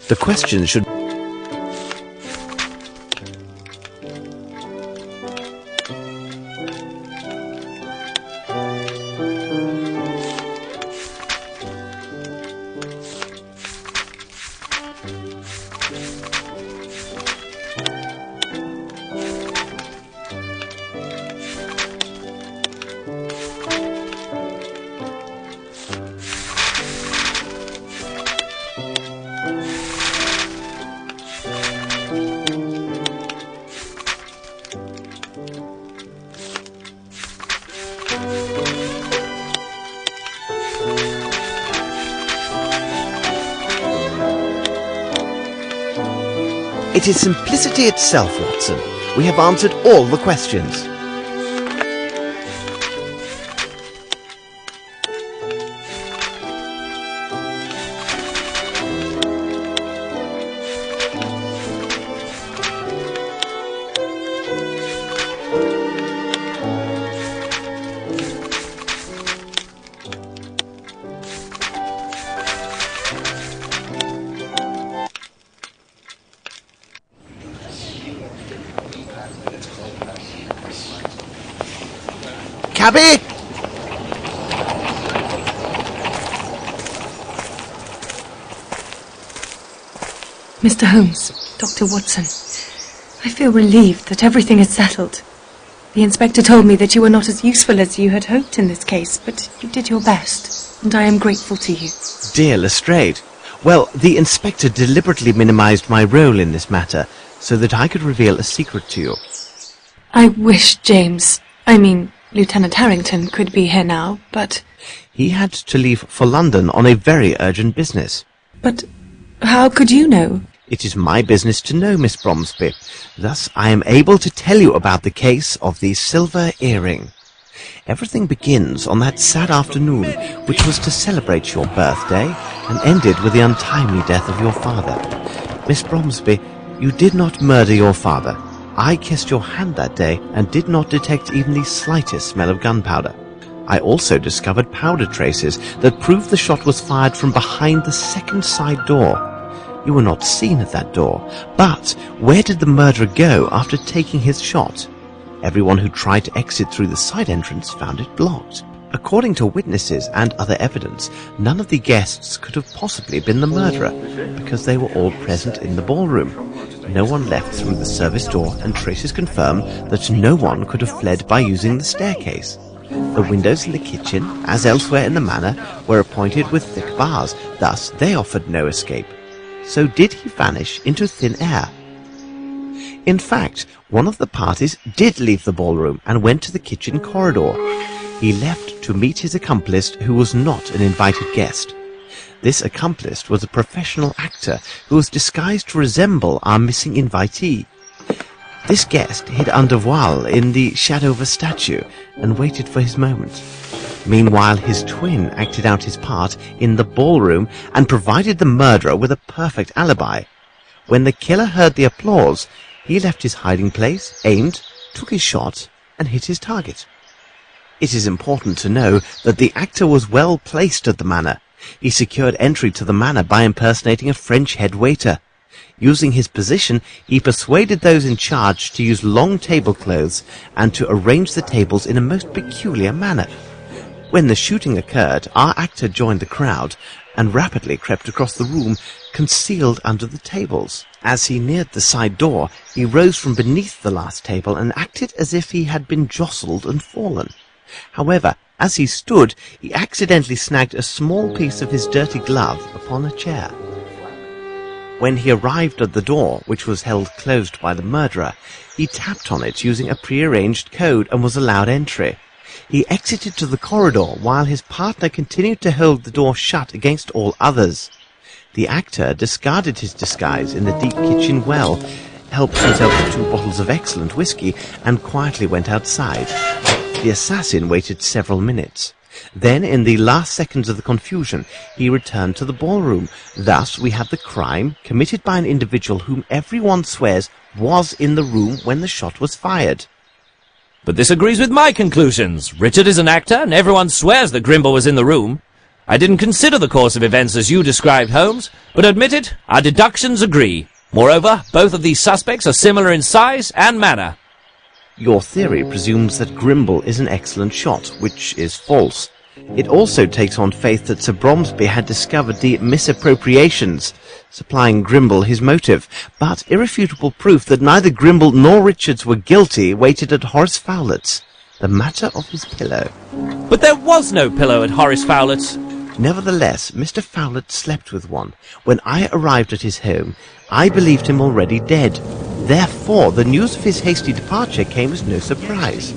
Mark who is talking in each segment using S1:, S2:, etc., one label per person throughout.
S1: The question should... It is simplicity itself, Watson. We have answered all the questions. Cabby!
S2: Mr. Holmes, Dr. Watson, I feel relieved that everything is settled. The inspector told me that you were not as useful as you had hoped in this case, but you did your best, and I am grateful to you.
S1: Dear Lestrade, well, the inspector deliberately minimized my role in this matter so that I could reveal a secret to you.
S2: I wish Lieutenant Harrington could be here now, but...
S1: He had to leave for London on a very urgent business.
S2: But how could you know?
S1: It is my business to know, Miss Bromsby. Thus I am able to tell you about the case of the silver earring. Everything begins on that sad afternoon, which was to celebrate your birthday, and ended with the untimely death of your father. Miss Bromsby, you did not murder your father. I kissed your hand that day and did not detect even the slightest smell of gunpowder. I also discovered powder traces that proved the shot was fired from behind the second side door. You were not seen at that door, but where did the murderer go after taking his shot? Everyone who tried to exit through the side entrance found it blocked. According to witnesses and other evidence, none of the guests could have possibly been the murderer, because they were all present in the ballroom. No one left through the service door, and traces confirm that no one could have fled by using the staircase. The windows in the kitchen, as elsewhere in the manor, were appointed with thick bars, thus they offered no escape. So did he vanish into thin air? In fact, one of the parties did leave the ballroom and went to the kitchen corridor. He left to meet his accomplice, who was not an invited guest. This accomplice was a professional actor who was disguised to resemble our missing invitee. This guest hid under voile in the shadow of a statue and waited for his moment. Meanwhile, his twin acted out his part in the ballroom and provided the murderer with a perfect alibi. When the killer heard the applause, he left his hiding place, aimed, took his shot, and hit his target. It is important to know that the actor was well placed at the manor. He secured entry to the manor by impersonating a French head waiter. Using his position, he persuaded those in charge to use long tablecloths and to arrange the tables in a most peculiar manner. When the shooting occurred, our actor joined the crowd and rapidly crept across the room, concealed under the tables. As he neared the side door, he rose from beneath the last table and acted as if he had been jostled and fallen. However, as he stood, he accidentally snagged a small piece of his dirty glove upon a chair. When he arrived at the door, which was held closed by the murderer, he tapped on it using a prearranged code and was allowed entry. He exited to the corridor while his partner continued to hold the door shut against all others. The actor discarded his disguise in the deep kitchen well, helped himself to 2 bottles of excellent whiskey, and quietly went outside. The assassin waited several minutes. Then, in the last seconds of the confusion, he returned to the ballroom. Thus, we have the crime committed by an individual whom everyone swears was in the room when the shot was fired.
S3: But this agrees with my conclusions. Richard is an actor, and everyone swears that Grimble was in the room. I didn't consider the course of events as you described, Holmes, but admit it, our deductions agree. Moreover, both of these suspects are similar in size and manner.
S1: Your theory presumes that Grimble is an excellent shot, which is false. It also takes on faith that Sir Bromsby had discovered the misappropriations, supplying Grimble his motive, but irrefutable proof that neither Grimble nor Richards were guilty waited at Horace Fowlett's, the matter of his pillow.
S3: But there was no pillow at Horace Fowlett's.
S1: Nevertheless, Mr. Fowlett slept with one. When I arrived at his home, I believed him already dead. Therefore, the news of his hasty departure came as no surprise.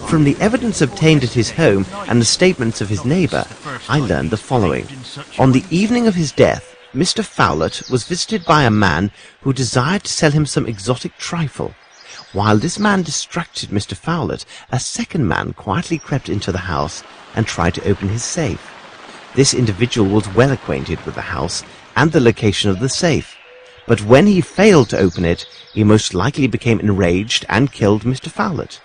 S1: From the evidence obtained at his home and the statements of his neighbour, I learned the following. On the evening of his death, Mr. Fowlett was visited by a man who desired to sell him some exotic trifle. While this man distracted Mr. Fowlett, a second man quietly crept into the house and tried to open his safe. This individual was well acquainted with the house and the location of the safe, but when he failed to open it, he most likely became enraged and killed Mr. Fowlett.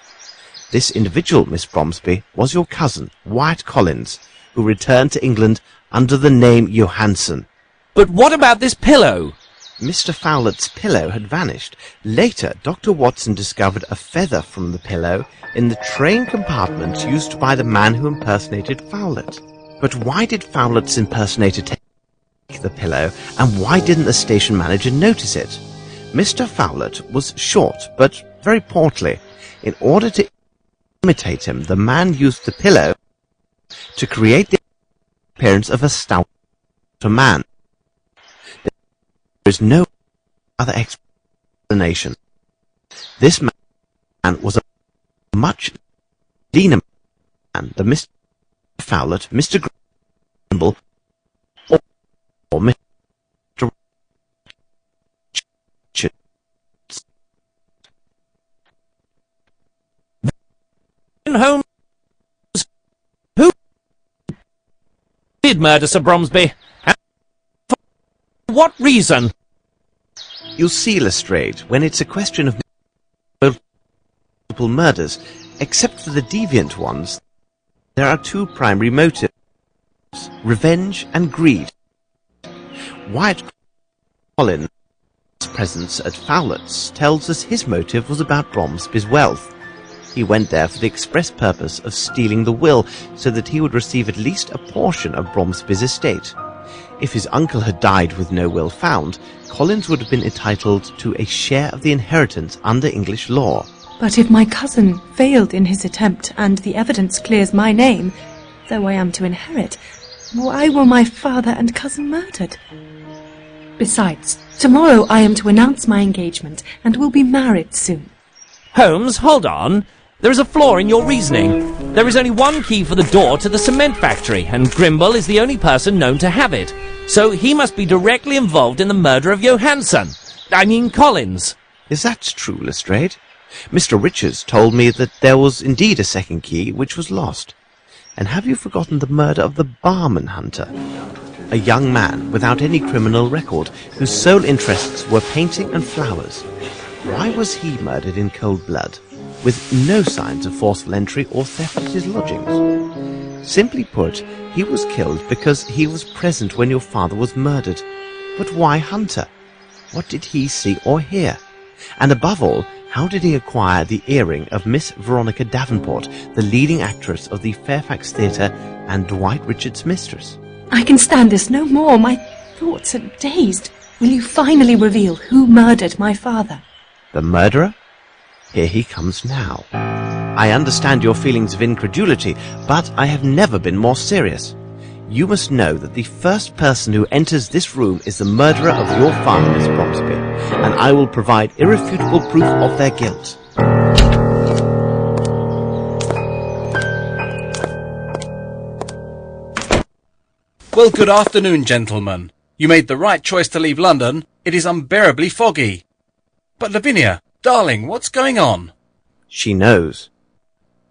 S1: This individual, Miss Bromsby, was your cousin, Wyatt Collins, who returned to England under the name Johansson.
S3: But what about this pillow?
S1: Mr. Fowlett's pillow had vanished. Later, Dr. Watson discovered a feather from the pillow in the train compartment used by the man who impersonated Fowlett. But why did Fowlett's impersonator take the pillow, and why didn't the station manager notice it? Mr. Fowlett was short, but very portly. In order to imitate him, the man used the pillow to create the appearance of a stouter man. There is no other explanation. This man was a much leaner man than Mr. Fowlett, Mr. Grimble, or Mr. Richards.
S3: Holmes, who did murder Sir Bromsby? And for what reason?
S1: You'll see, Lestrade, when it's a question of multiple murders, except for the deviant ones, there are two primary motives, revenge and greed. Wyatt Collins' presence at Fowlett's tells us his motive was about Bromsby's wealth. He went there for the express purpose of stealing the will so that he would receive at least a portion of Bromsby's estate. If his uncle had died with no will found, Collins would have been entitled to a share of the inheritance under English law.
S2: But if my cousin failed in his attempt and the evidence clears my name, though I am to inherit, why were my father and cousin murdered? Besides, tomorrow I am to announce my engagement and will be married soon.
S3: Holmes, hold on. There is a flaw in your reasoning. There is only one key for the door to the cement factory, and Grimble is the only person known to have it. So he must be directly involved in the murder of Johansson. I mean Collins.
S1: Is that true, Lestrade? Mr. Richards told me that there was indeed a second key which was lost. And have you forgotten the murder of the barman hunter? A young man without any criminal record, whose sole interests were painting and flowers. Why was he murdered in cold blood, with no signs of forceful entry or theft at his lodgings? Simply put, he was killed because he was present when your father was murdered. But why Hunter? What did he see or hear? And above all, how did he acquire the earring of Miss Veronica Davenport, the leading actress of the Fairfax Theatre and Dwight Richards' mistress?
S2: I can stand this no more. My thoughts are dazed. Will you finally reveal who murdered my father?
S1: The murderer? Here he comes now. I understand your feelings of incredulity, but I have never been more serious. You must know that the first person who enters this room is the murderer of your father, Miss Bromsby, and I will provide irrefutable proof of their guilt.
S4: Well, good afternoon, gentlemen. You made the right choice to leave London. It is unbearably foggy. But Lavinia, darling, what's going on?
S1: She knows.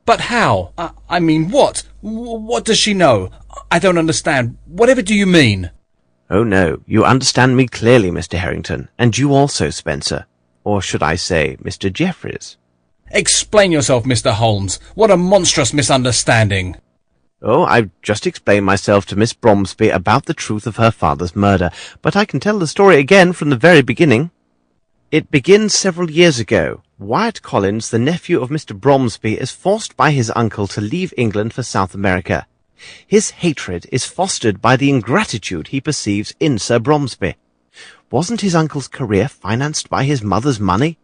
S4: But how? I mean, what? What does she know? I don't understand. Whatever do you mean?
S1: Oh no, you understand me clearly, Mr. Harrington, and you also, Spencer. Or should I say, Mr. Jeffries?
S4: Explain yourself, Mr. Holmes. What a monstrous misunderstanding.
S1: Oh, I've just explained myself to Miss Bromsby about the truth of her father's murder, but I can tell the story again from the very beginning. It begins several years ago. Wyatt Collins, the nephew of Mr. Bromsby, is forced by his uncle to leave England for South America. His hatred is fostered by the ingratitude he perceives in Sir Bromsby. Wasn't his uncle's career financed by his mother's money?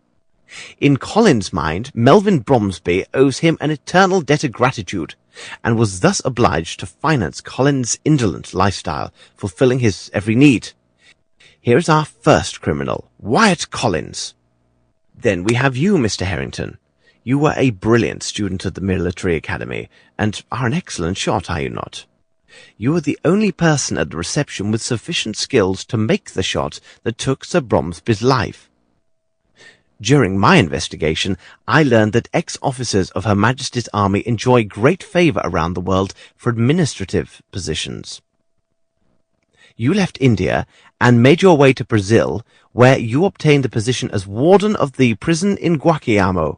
S1: In Collins' mind, Melvyn Bromsby owes him an eternal debt of gratitude, and was thus obliged to finance Collins' indolent lifestyle, fulfilling his every need. Here is our first criminal, Wyatt Collins. Then we have you, Mr. Harrington. You were a brilliant student at the military academy, and are an excellent shot, are you not? You were the only person at the reception with sufficient skills to make the shot that took Sir Bromsby's life. During my investigation, I learned that ex-officers of Her Majesty's Army enjoy great favour around the world for administrative positions. You left India and made your way to Brazil, where you obtained the position as warden of the prison in Guacamayamo.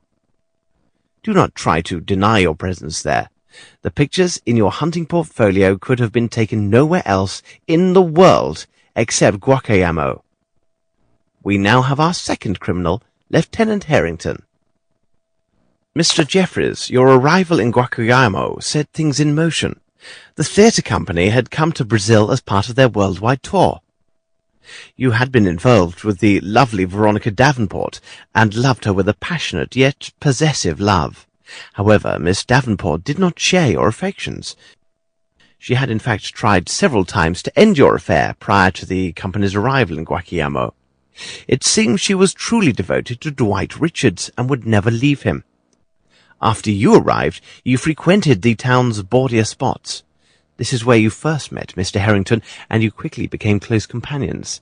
S1: Do not try to deny your presence there. The pictures in your hunting portfolio could have been taken nowhere else in the world except Guacamayamo. We now have our second criminal, Lieutenant Harrington. Mr. Jeffreys, your arrival in Guacamayamo set things in motion. The theatre company had come to Brazil as part of their worldwide tour. You had been involved with the lovely Veronica Davenport, and loved her with a passionate yet possessive love. However, Miss Davenport did not share your affections. She had in fact tried several times to end your affair prior to the company's arrival in Guacamayamo. It seems she was truly devoted to Dwight Richards, and would never leave him. After you arrived, you frequented the town's bawdier spots. This is where you first met Mr. Harrington, and you quickly became close companions.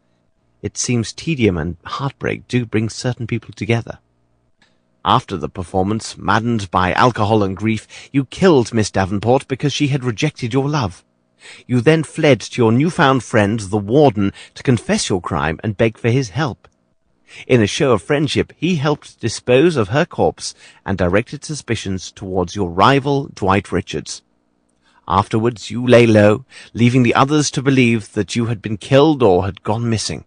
S1: It seems tedium and heartbreak do bring certain people together. After the performance, maddened by alcohol and grief, you killed Miss Davenport because she had rejected your love. You then fled to your newfound friend, the warden, to confess your crime and beg for his help. In a show of friendship, he helped dispose of her corpse and directed suspicions towards your rival, Dwight Richards. Afterwards, you lay low, leaving the others to believe that you had been killed or had gone missing.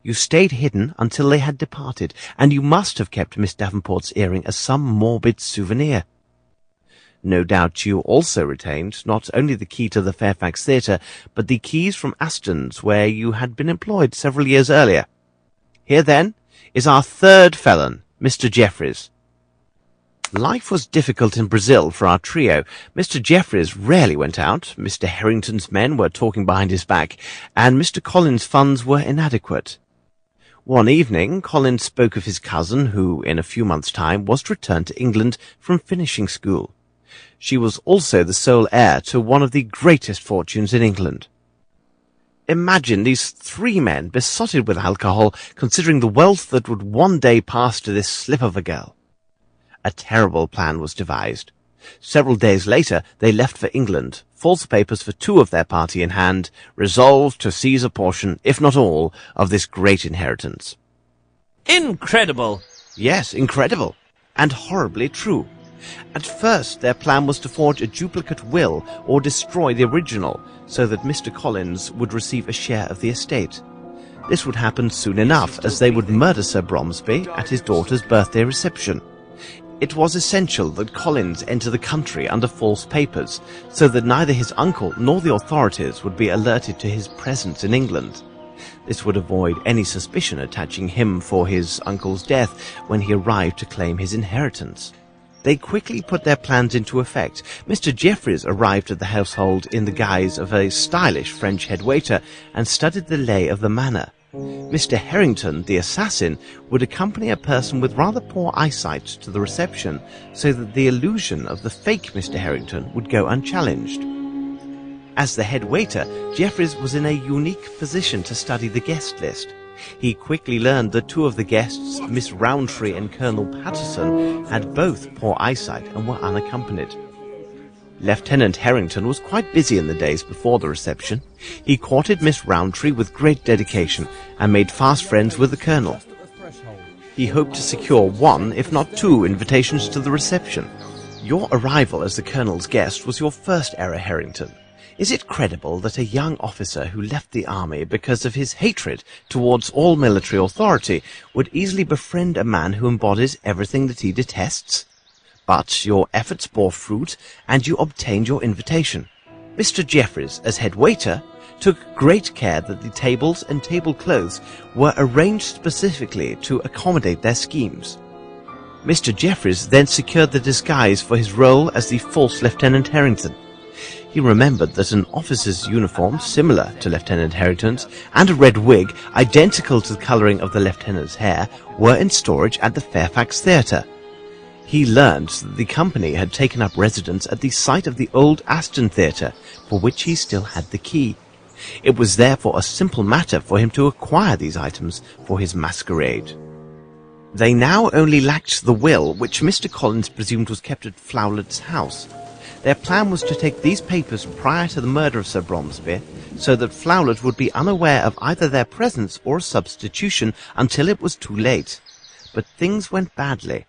S1: You stayed hidden until they had departed, and you must have kept Miss Davenport's earring as some morbid souvenir. No doubt you also retained not only the key to the Fairfax Theatre, but the keys from Aston's, where you had been employed several years earlier. Here, then, is our third felon, Mr. Jeffreys. Life was difficult in Brazil for our trio. Mr. Jeffreys rarely went out, Mr. Harrington's men were talking behind his back, and Mr. Collins' funds were inadequate. One evening, Collins spoke of his cousin, who, in a few months' time, was to return to England from finishing school. She was also the sole heir to one of the greatest fortunes in England. Imagine these three men besotted with alcohol, considering the wealth that would one day pass to this slip of a girl. A terrible plan was devised. Several days later, they left for England, false papers for two of their party in hand, resolved to seize a portion, if not all, of this great inheritance.
S3: Incredible!
S1: Yes, incredible, and horribly true. At first, their plan was to forge a duplicate will or destroy the original, so that Mr. Collins would receive a share of the estate. This would happen soon enough, as they would murder Sir Bromsby at his daughter's birthday reception. It was essential that Collins enter the country under false papers, so that neither his uncle nor the authorities would be alerted to his presence in England. This would avoid any suspicion attaching him for his uncle's death when he arrived to claim his inheritance. They quickly put their plans into effect. Mr. Jeffreys arrived at the household in the guise of a stylish French head waiter and studied the lay of the manor. Mr. Harrington, the assassin, would accompany a person with rather poor eyesight to the reception, so that the illusion of the fake Mr. Harrington would go unchallenged. As the head waiter, Jeffreys was in a unique position to study the guest list. He quickly learned that two of the guests, Miss Rowntree and Colonel Patterson, had both poor eyesight and were unaccompanied. Lieutenant Harrington was quite busy in the days before the reception. He courted Miss Rowntree with great dedication and made fast friends with the Colonel. He hoped to secure one, if not two, invitations to the reception. Your arrival as the Colonel's guest was your first error, Harrington. Is it credible that a young officer who left the army because of his hatred towards all military authority would easily befriend a man who embodies everything that he detests? But your efforts bore fruit, and you obtained your invitation. Mr. Jeffries, as head waiter, took great care that the tables and tablecloths were arranged specifically to accommodate their schemes. Mr. Jeffries then secured the disguise for his role as the false Lieutenant Harrington. He remembered that an officer's uniform, similar to Lieutenant Harrington's, and a red wig, identical to the colouring of the lieutenant's hair, were in storage at the Fairfax Theatre. He learned that the company had taken up residence at the site of the old Aston Theatre, for which he still had the key. It was therefore a simple matter for him to acquire these items for his masquerade. They now only lacked the will, which Mr. Collins presumed was kept at Flowlet's house. Their plan was to take these papers prior to the murder of Sir Bromsby, so that Flowlet would be unaware of either their presence or a substitution until it was too late. But things went badly.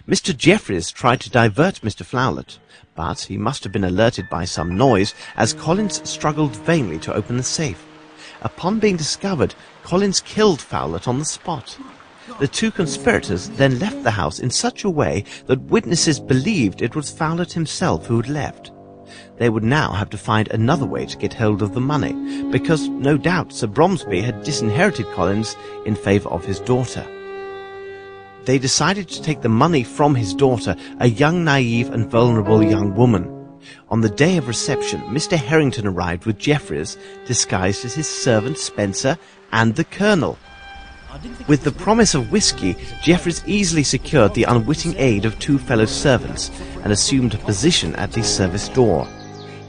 S1: Mr. Jeffries tried to divert Mr. Flowlet, but he must have been alerted by some noise, as Collins struggled vainly to open the safe. Upon being discovered, Collins killed Flowlet on the spot. The two conspirators then left the house in such a way that witnesses believed it was Flowlet himself who had left. They would now have to find another way to get hold of the money, because no doubt Sir Bromsby had disinherited Collins in favour of his daughter. They decided to take the money from his daughter, a young, naive and vulnerable young woman. On the day of reception, Mr. Harrington arrived with Jeffries, disguised as his servant Spencer and the Colonel. With the promise of whiskey, Jeffries easily secured the unwitting aid of two fellow servants and assumed a position at the service door.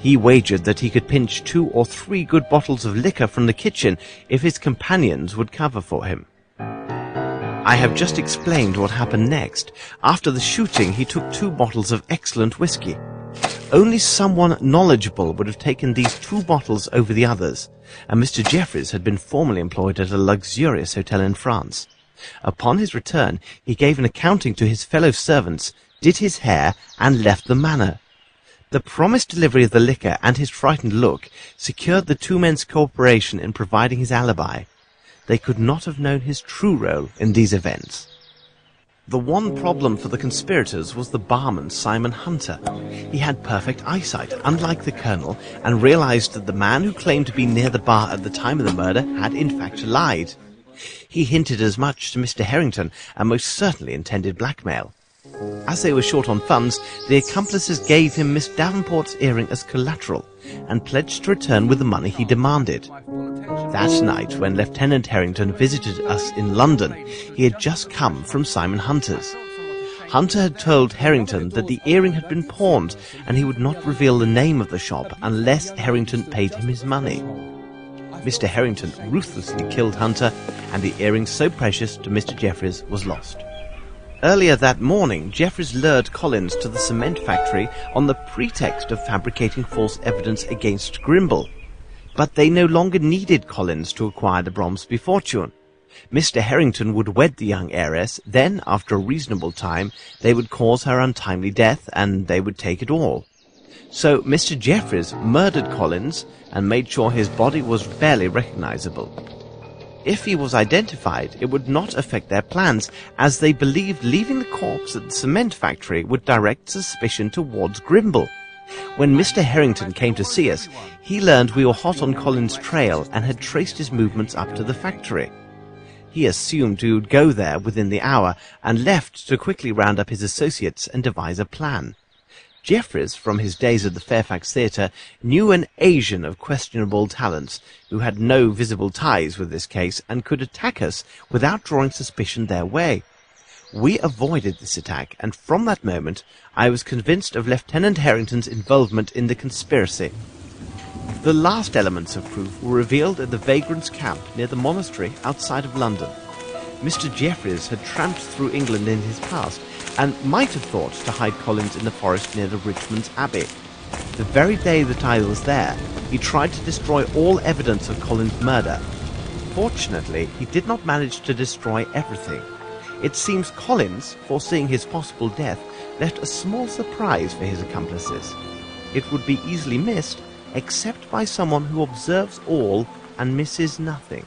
S1: He wagered that he could pinch 2 or 3 good bottles of liquor from the kitchen if his companions would cover for him. I have just explained what happened next. After the shooting, he took 2 bottles of excellent whiskey. Only someone knowledgeable would have taken these 2 bottles over the others, and Mr. Jeffries had been formerly employed at a luxurious hotel in France. Upon his return, he gave an accounting to his fellow servants, did his hair, and left the manor. The promised delivery of the liquor and his frightened look secured the 2 men's cooperation in providing his alibi. They could not have known his true role in these events. The one problem for the conspirators was the barman Simon Hunter. He had perfect eyesight, unlike the Colonel, and realized that the man who claimed to be near the bar at the time of the murder had in fact lied. He hinted as much to Mr. Harrington, and most certainly intended blackmail. As they were short on funds, the accomplices gave him Miss Davenport's earring as collateral, and pledged to return with the money he demanded. That night, when Lieutenant Harrington visited us in London, he had just come from Simon Hunter's. Hunter had told Harrington that the earring had been pawned, and he would not reveal the name of the shop unless Harrington paid him his money. Mr. Harrington ruthlessly killed Hunter, and the earring so precious to Mr. Jeffries was lost. Earlier that morning, Jeffries lured Collins to the cement factory on the pretext of fabricating false evidence against Grimble. But they no longer needed Collins to acquire the Bromsby fortune. Mr. Harrington would wed the young heiress, then, after a reasonable time, they would cause her untimely death, and they would take it all. So Mr. Jeffries murdered Collins and made sure his body was barely recognizable. If he was identified, it would not affect their plans, as they believed leaving the corpse at the cement factory would direct suspicion towards Grimble. When Mr. Harrington came to see us, he learned we were hot on Collins' trail and had traced his movements up to the factory. He assumed we would go there within the hour, and left to quickly round up his associates and devise a plan. Jeffries, from his days at the Fairfax Theatre, knew an Asian of questionable talents, who had no visible ties with this case, and could attack us without drawing suspicion their way. We avoided this attack, and from that moment I was convinced of Lieutenant Harrington's involvement in the conspiracy. The last elements of proof were revealed at the vagrants' camp near the monastery outside of London. Mr. Jeffries had tramped through England in his past, and might have thought to hide Collins in the forest near the Richmond's Abbey. The very day that I was there, he tried to destroy all evidence of Collins' murder. Fortunately, he did not manage to destroy everything. It seems Collins, foreseeing his possible death, left a small surprise for his accomplices. It would be easily missed, except by someone who observes all and misses nothing.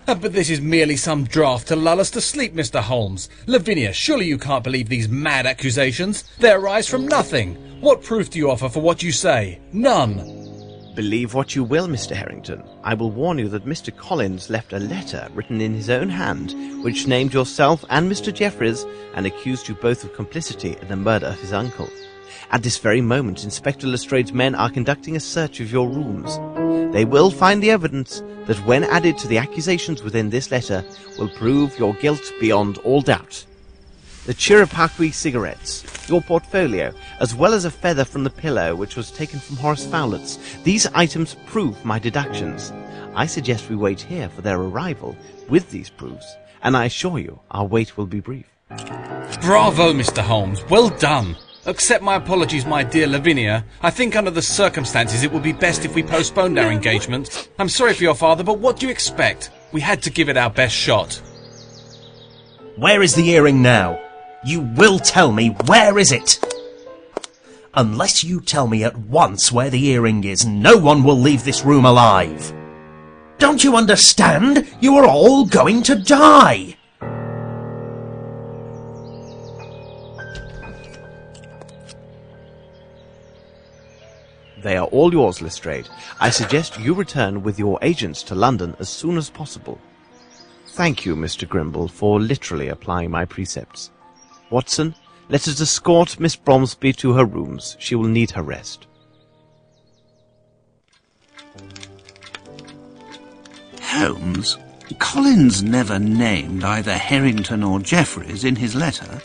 S4: But this is merely some draft to lull us to sleep, Mr. Holmes. Lavinia, surely you can't believe these mad accusations? They arise from nothing. What proof do you offer for what you say? None.
S1: Believe what you will, Mr. Harrington. I will warn you that Mr. Collins left a letter written in his own hand, which named yourself and Mr. Jeffries, and accused you both of complicity in the murder of his uncle. At this very moment, Inspector Lestrade's men are conducting a search of your rooms. They will find the evidence that, when added to the accusations within this letter, will prove your guilt beyond all doubt. The Chirapaqui cigarettes, your portfolio, as well as a feather from the pillow which was taken from Horace Fowlett's. These items prove my deductions. I suggest we wait here for their arrival with these proofs, and I assure you our wait will be brief.
S4: Bravo, Mr. Holmes. Well done. Accept my apologies, my dear Lavinia. I think under the circumstances it would be best if we postponed our engagement. I'm sorry for your father, but what do you expect? We had to give it our best shot.
S5: Where is the earring now? You will tell me, where is it? Unless you tell me at once where the earring is, no one will leave this room alive. Don't you understand? You are all going to die.
S1: They are all yours, Lestrade. I suggest you return with your agents to London as soon as possible. Thank you, Mr. Grimble, for literally applying my precepts. Watson, let us escort Miss Bromsby to her rooms. She will need her rest.
S6: Holmes, Collins never named either Harrington or Jeffries in his letter.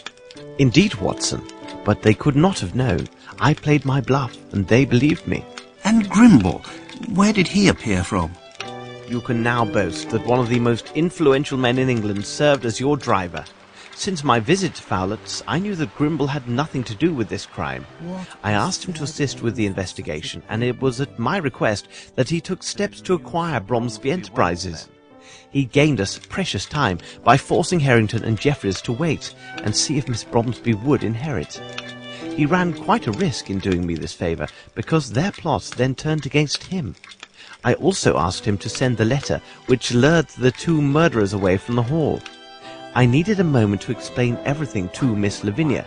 S1: Indeed, Watson, but they could not have known. I played my bluff, and they believed me.
S6: And Grimble, where did he appear from?
S1: You can now boast that one of the most influential men in England served as your driver. Since my visit to Fowlett's, I knew that Grimble had nothing to do with this crime. I asked him to assist with the investigation, and it was at my request that he took steps to acquire Bromsby Enterprises. He gained us precious time by forcing Harrington and Jeffries to wait and see if Miss Bromsby would inherit. He ran quite a risk in doing me this favour, because their plots then turned against him. I also asked him to send the letter which lured the two murderers away from the hall. I needed a moment to explain everything to Miss Lavinia.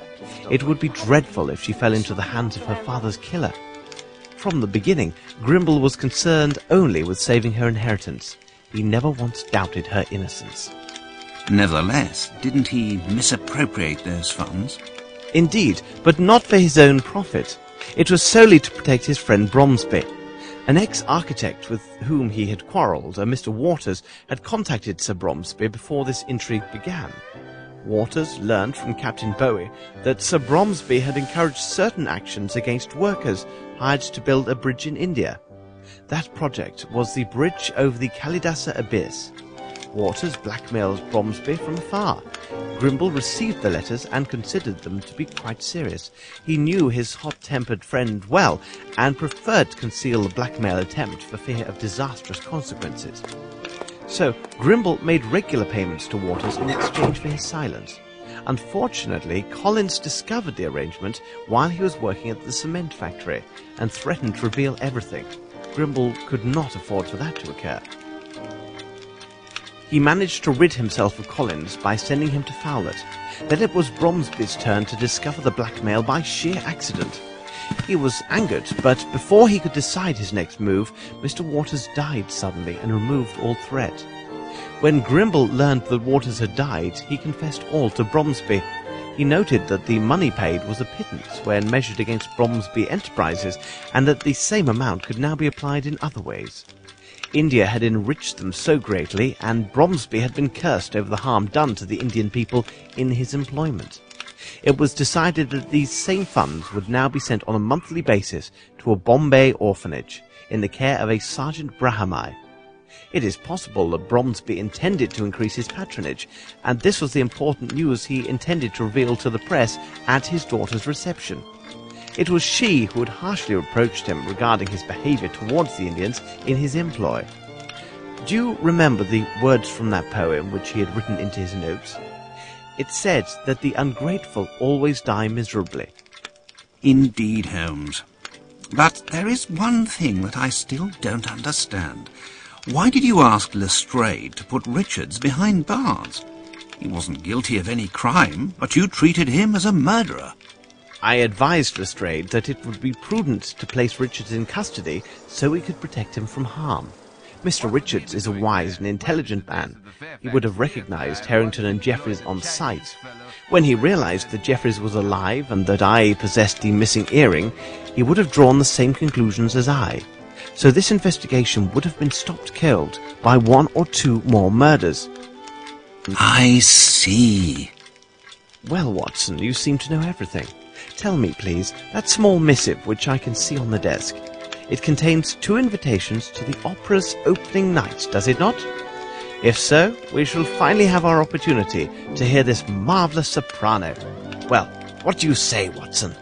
S1: It would be dreadful if she fell into the hands of her father's killer. From the beginning, Grimble was concerned only with saving her inheritance. He never once doubted her innocence.
S6: Nevertheless, didn't he misappropriate those funds?
S1: Indeed, but not for his own profit. It was solely to protect his friend Bromsby. An ex-architect with whom he had quarrelled, a Mr. Waters, had contacted Sir Bromsby before this intrigue began. Waters learned from Captain Bowie that Sir Bromsby had encouraged certain actions against workers hired to build a bridge in India. That project was the bridge over the Kalidasa Abyss. Waters blackmailed Bromsby from afar. Grimble received the letters and considered them to be quite serious. He knew his hot-tempered friend well and preferred to conceal the blackmail attempt for fear of disastrous consequences. So Grimble made regular payments to Waters in exchange for his silence. Unfortunately, Collins discovered the arrangement while he was working at the cement factory and threatened to reveal everything. Grimble could not afford for that to occur. He managed to rid himself of Collins by sending him to Fowlett. Then it was Bromsby's turn to discover the blackmail by sheer accident. He was angered, but before he could decide his next move, Mr. Waters died suddenly and removed all threat. When Grimble learned that Waters had died, he confessed all to Bromsby. He noted that the money paid was a pittance when measured against Bromsby Enterprises, and that the same amount could now be applied in other ways. India had enriched them so greatly, and Bromsby had been cursed over the harm done to the Indian people in his employment. It was decided that these same funds would now be sent on a monthly basis to a Bombay orphanage in the care of a Sergeant Brahamai. It is possible that Bromsby intended to increase his patronage, and this was the important news he intended to reveal to the press at his daughter's reception. It was she who had harshly reproached him regarding his behaviour towards the Indians in his employ. Do you remember the words from that poem which he had written into his notes? It's said that the ungrateful always die miserably.
S6: Indeed, Holmes. But there is one thing that I still don't understand. Why did you ask Lestrade to put Richards behind bars? He wasn't guilty of any crime, but you treated him as a murderer.
S1: I advised Lestrade that it would be prudent to place Richards in custody so we could protect him from harm. Mr. Richards is a wise and intelligent man. He would have recognized Harrington and Jeffries on sight. When he realized that Jeffries was alive and that I possessed the missing earring, he would have drawn the same conclusions as I. So this investigation would have been stopped killed by one or two more murders.
S6: I see.
S1: Well, Watson, you seem to know everything. Tell me, please, that small missive which I can see on the desk. It contains 2 invitations to the opera's opening night, does it not? If so, we shall finally have our opportunity to hear this marvellous soprano. Well, what do you say, Watson?